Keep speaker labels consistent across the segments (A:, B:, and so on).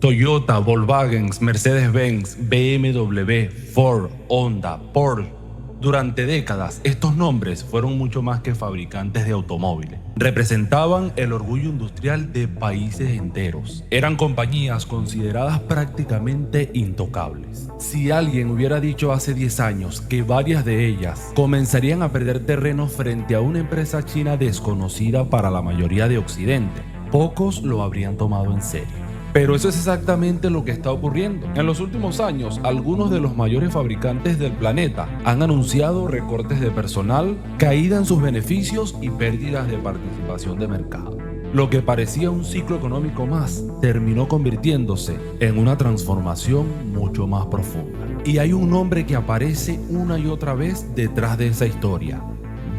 A: Toyota, Volkswagen, Mercedes-Benz, BMW, Ford, Honda, Porsche. Durante décadas, estos nombres fueron mucho más que fabricantes de automóviles. Representaban el orgullo industrial de países enteros. Eran compañías consideradas prácticamente intocables. Si alguien hubiera dicho hace 10 años que varias de ellas comenzarían a perder terreno frente a una empresa china desconocida para la mayoría de Occidente, pocos lo habrían tomado en serio. Pero eso es exactamente lo que está ocurriendo. En los últimos años, algunos de los mayores fabricantes del planeta han anunciado recortes de personal, caída en sus beneficios y pérdidas de participación de mercado. Lo que parecía un ciclo económico más terminó convirtiéndose en una transformación mucho más profunda. Y hay un nombre que aparece una y otra vez detrás de esa historia: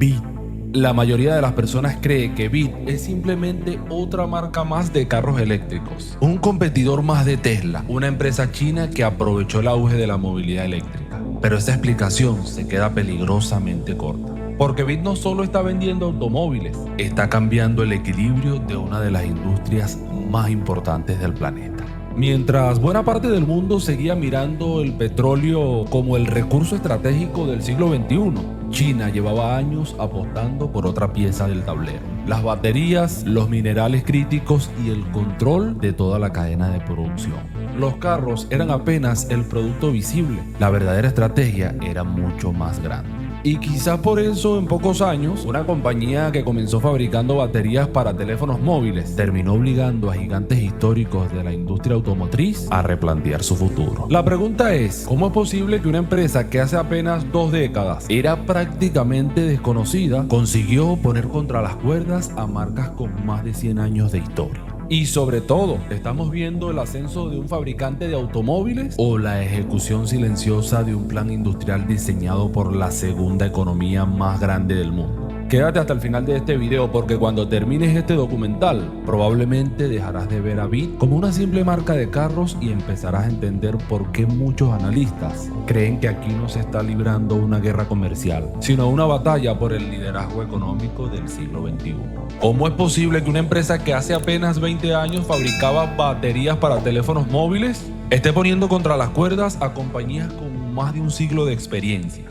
A: BYD. La mayoría de las personas cree que BYD es simplemente otra marca más de carros eléctricos, un competidor más de Tesla, una empresa china que aprovechó el auge de la movilidad eléctrica. Pero esta explicación se queda peligrosamente corta, porque BYD no solo está vendiendo automóviles, está cambiando el equilibrio de una de las industrias más importantes del planeta. Mientras buena parte del mundo seguía mirando el petróleo como el recurso estratégico del siglo XXI, China llevaba años apostando por otra pieza del tablero: las baterías, los minerales críticos y el control de toda la cadena de producción. Los carros eran apenas el producto visible, la verdadera estrategia era mucho más grande. Y quizás por eso en pocos años, una compañía que comenzó fabricando baterías para teléfonos móviles terminó obligando a gigantes históricos de la industria automotriz a replantear su futuro. La pregunta es, ¿cómo es posible que una empresa que hace apenas 2 décadas era prácticamente desconocida consiguió poner contra las cuerdas a marcas con más de 100 años de historia? Y sobre todo, ¿estamos viendo el ascenso de un fabricante de automóviles o la ejecución silenciosa de un plan industrial diseñado por la segunda economía más grande del mundo? Quédate hasta el final de este video, porque cuando termines este documental probablemente dejarás de ver a BYD como una simple marca de carros y empezarás a entender por qué muchos analistas creen que aquí no se está librando una guerra comercial, sino una batalla por el liderazgo económico del siglo XXI. ¿Cómo es posible que una empresa que hace apenas 20 años fabricaba baterías para teléfonos móviles esté poniendo contra las cuerdas a compañías con más de un siglo de experiencia?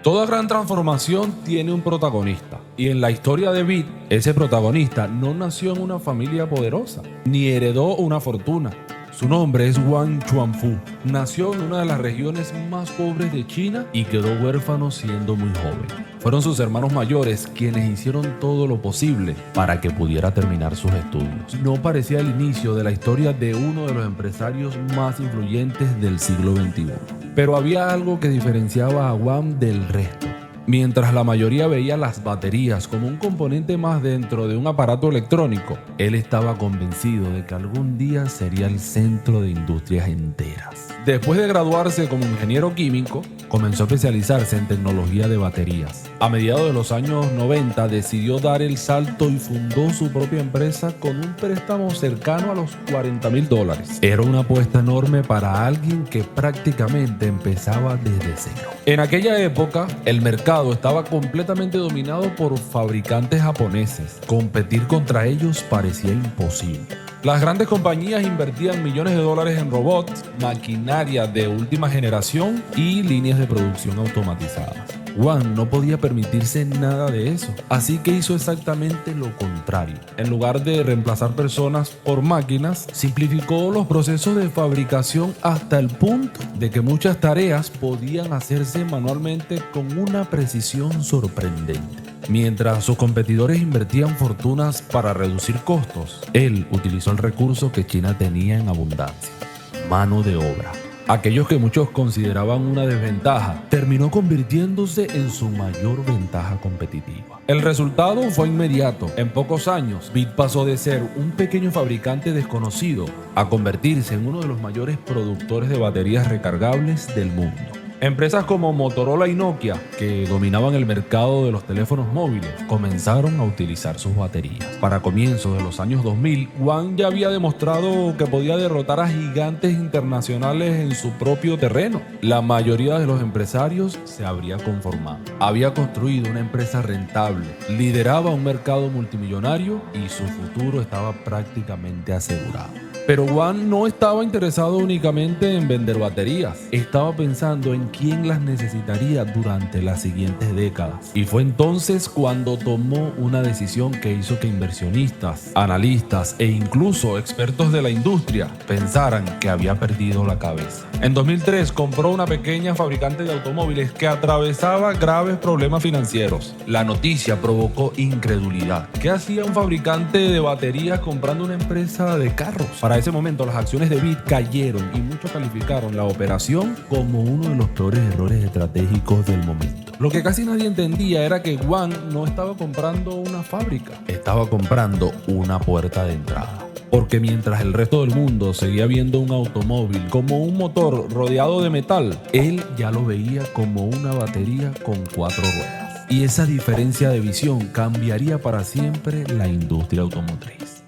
A: Toda gran transformación tiene un protagonista, y en la historia de BYD, ese protagonista no nació en una familia poderosa, ni heredó una fortuna. Su nombre es Wang Chuanfu. Nació en una de las regiones más pobres de China y quedó huérfano siendo muy joven. Fueron sus hermanos mayores quienes hicieron todo lo posible para que pudiera terminar sus estudios. No parecía el inicio de la historia de uno de los empresarios más influyentes del siglo XXI. Pero había algo que diferenciaba a Wang del resto. Mientras la mayoría veía las baterías como un componente más dentro de un aparato electrónico, él estaba convencido de que algún día sería el centro de industrias enteras. Después de graduarse como ingeniero químico, comenzó a especializarse en tecnología de baterías. A mediados de los años 90 decidió dar el salto y fundó su propia empresa con un préstamo cercano a los $40,000. Era una apuesta enorme para alguien que prácticamente empezaba desde cero. En aquella época, el mercado estaba completamente dominado por fabricantes japoneses. Competir contra ellos parecía imposible. Las grandes compañías invertían millones de dólares en robots, maquinaria de última generación y líneas de producción automatizadas. Wang no podía permitirse nada de eso, así que hizo exactamente lo contrario. En lugar de reemplazar personas por máquinas, simplificó los procesos de fabricación hasta el punto de que muchas tareas podían hacerse manualmente con una precisión sorprendente. Mientras sus competidores invertían fortunas para reducir costos, él utilizó el recurso que China tenía en abundancia: mano de obra. Aquellos que muchos consideraban una desventaja, terminó convirtiéndose en su mayor ventaja competitiva. El resultado fue inmediato. En pocos años, BYD pasó de ser un pequeño fabricante desconocido a convertirse en uno de los mayores productores de baterías recargables del mundo. Empresas como Motorola y Nokia, que dominaban el mercado de los teléfonos móviles, comenzaron a utilizar sus baterías. Para comienzos de los años 2000, Wang ya había demostrado que podía derrotar a gigantes internacionales en su propio terreno. La mayoría de los empresarios se habría conformado. Había construido una empresa rentable, lideraba un mercado multimillonario y su futuro estaba prácticamente asegurado. Pero Wang no estaba interesado únicamente en vender baterías, estaba pensando en quién las necesitaría durante las siguientes décadas. Y fue entonces cuando tomó una decisión que hizo que inversionistas, analistas e incluso expertos de la industria pensaran que había perdido la cabeza. En 2003 compró una pequeña fabricante de automóviles que atravesaba graves problemas financieros. La noticia provocó incredulidad. ¿Qué hacía un fabricante de baterías comprando una empresa de carros? Para ese momento las acciones de BID cayeron y muchos calificaron la operación como uno de los peores errores estratégicos del momento. Lo que casi nadie entendía era que Wang no estaba comprando una fábrica, estaba comprando una puerta de entrada. Porque mientras el resto del mundo seguía viendo un automóvil como un motor rodeado de metal, él ya lo veía como una batería con 4 ruedas. Y esa diferencia de visión cambiaría para siempre la industria automotriz.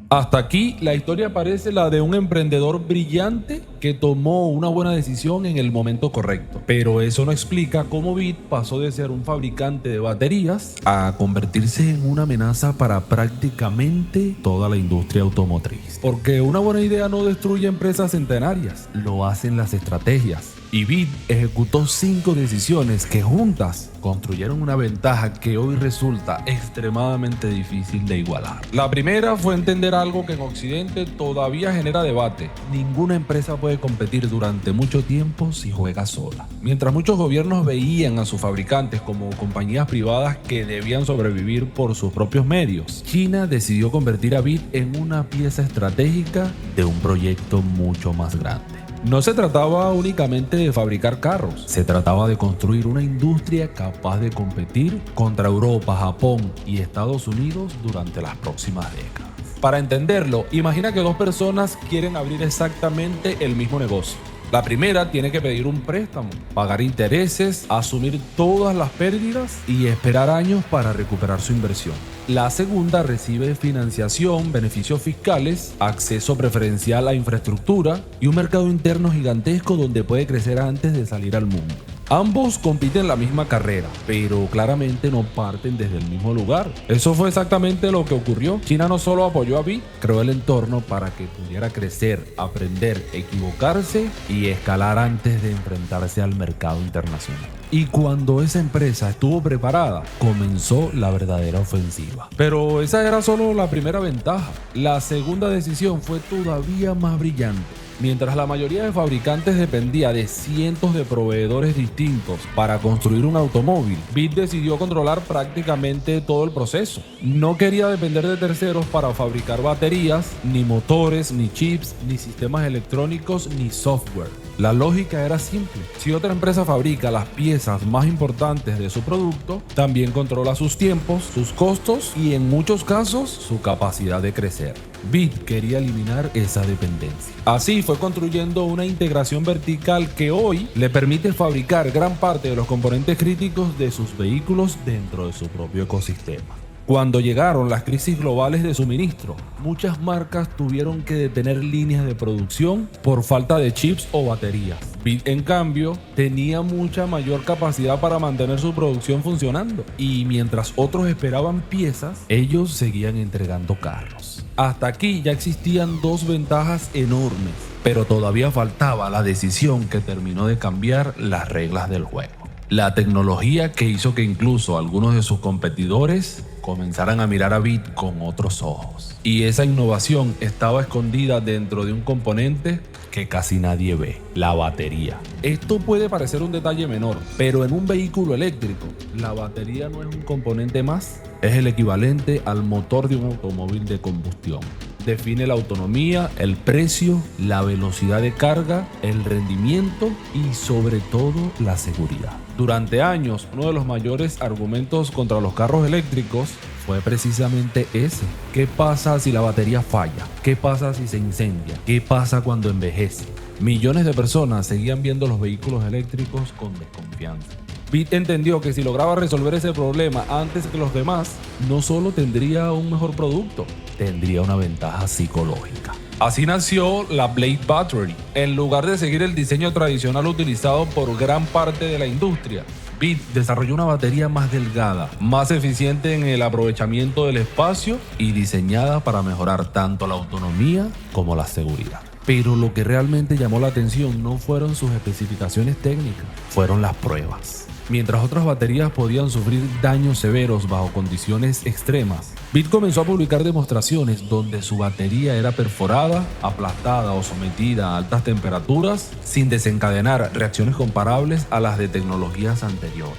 A: Hasta aquí la historia parece la de un emprendedor brillante que tomó una buena decisión en el momento correcto. Pero eso no explica cómo BID pasó de ser un fabricante de baterías a convertirse en una amenaza para prácticamente toda la industria automotriz. Porque una buena idea no destruye empresas centenarias, lo hacen las estrategias. Y BID ejecutó 5 decisiones que juntas construyeron una ventaja que hoy resulta extremadamente difícil de igualar. La primera fue entender algo que en Occidente todavía genera debate. Ninguna empresa puede competir durante mucho tiempo si juega sola. Mientras muchos gobiernos veían a sus fabricantes como compañías privadas que debían sobrevivir por sus propios medios, China decidió convertir a BID en una pieza estratégica de un proyecto mucho más grande. No se trataba únicamente de fabricar carros, se trataba de construir una industria capaz de competir contra Europa, Japón y Estados Unidos durante las próximas décadas. Para entenderlo, imagina que 2 personas quieren abrir exactamente el mismo negocio. La primera tiene que pedir un préstamo, pagar intereses, asumir todas las pérdidas y esperar años para recuperar su inversión. La segunda recibe financiación, beneficios fiscales, acceso preferencial a infraestructura y un mercado interno gigantesco donde puede crecer antes de salir al mundo. Ambos compiten la misma carrera, pero claramente no parten desde el mismo lugar. Eso fue exactamente lo que ocurrió. China no solo apoyó a BID, creó el entorno para que pudiera crecer, aprender, equivocarse y escalar antes de enfrentarse al mercado internacional. Y cuando esa empresa estuvo preparada, comenzó la verdadera ofensiva. Pero esa era solo la primera ventaja. La segunda decisión fue todavía más brillante. Mientras la mayoría de fabricantes dependía de cientos de proveedores distintos para construir un automóvil, BID decidió controlar prácticamente todo el proceso. No quería depender de terceros para fabricar baterías, ni motores, ni chips, ni sistemas electrónicos, ni software. La lógica era simple. Si otra empresa fabrica las piezas más importantes de su producto, también controla sus tiempos, sus costos y en muchos casos su capacidad de crecer. BID quería eliminar esa dependencia. Así fue construyendo una integración vertical que hoy le permite fabricar gran parte de los componentes críticos de sus vehículos dentro de su propio ecosistema. Cuando llegaron las crisis globales de suministro, muchas marcas tuvieron que detener líneas de producción por falta de chips o baterías. BID, en cambio, tenía mucha mayor capacidad para mantener su producción funcionando. Y mientras otros esperaban piezas, ellos seguían entregando carros. Hasta aquí ya existían 2 ventajas enormes, pero todavía faltaba la decisión que terminó de cambiar las reglas del juego. La tecnología que hizo que incluso algunos de sus competidores comenzaran a mirar a BID con otros ojos. Y esa innovación estaba escondida dentro de un componente que casi nadie ve: la batería. Esto puede parecer un detalle menor, pero en un vehículo eléctrico, la batería no es un componente más, es el equivalente al motor de un automóvil de combustión. Define la autonomía, el precio, la velocidad de carga, el rendimiento y sobre todo la seguridad. Durante años, uno de los mayores argumentos contra los carros eléctricos fue precisamente ese. ¿Qué pasa si la batería falla? ¿Qué pasa si se incendia? ¿Qué pasa cuando envejece? millones de personas seguían viendo los vehículos eléctricos con desconfianza. BID entendió que si lograba resolver ese problema antes que los demás, no solo tendría un mejor producto, tendría una ventaja psicológica. Así nació la Blade Battery. En lugar de seguir el diseño tradicional utilizado por gran parte de la industria, BID desarrolló una batería más delgada, más eficiente en el aprovechamiento del espacio y diseñada para mejorar tanto la autonomía como la seguridad. Pero lo que realmente llamó la atención no fueron sus especificaciones técnicas, fueron las pruebas. Mientras otras baterías podían sufrir daños severos bajo condiciones extremas, BID comenzó a publicar demostraciones donde su batería era perforada, aplastada o sometida a altas temperaturas sin desencadenar reacciones comparables a las de tecnologías anteriores.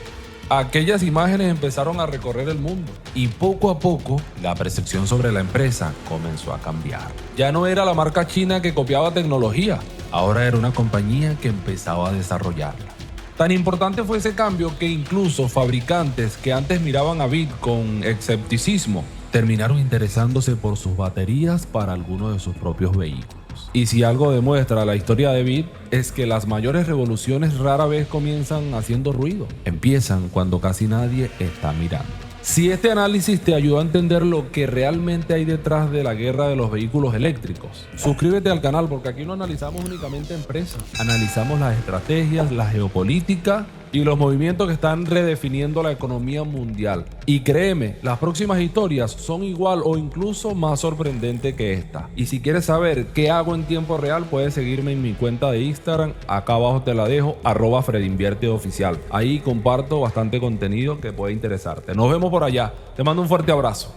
A: Aquellas imágenes empezaron a recorrer el mundo y poco a poco la percepción sobre la empresa comenzó a cambiar. Ya no era la marca china que copiaba tecnología, ahora era una compañía que empezaba a desarrollarla. Tan importante fue ese cambio que incluso fabricantes que antes miraban a BID con escepticismo terminaron interesándose por sus baterías para algunos de sus propios vehículos. Y si algo demuestra la historia de BID es que las mayores revoluciones rara vez comienzan haciendo ruido, empiezan cuando casi nadie está mirando. Si este análisis te ayudó a entender lo que realmente hay detrás de la guerra de los vehículos eléctricos, suscríbete al canal porque aquí no analizamos únicamente empresas, analizamos las estrategias, la geopolítica y los movimientos que están redefiniendo la economía mundial. Y créeme, las próximas historias son igual o incluso más sorprendentes que esta. Y si quieres saber qué hago en tiempo real, puedes seguirme en mi cuenta de Instagram, acá abajo te la dejo, @FredInvierteOficial. Ahí comparto bastante contenido que puede interesarte. Nos vemos por allá, te mando un fuerte abrazo.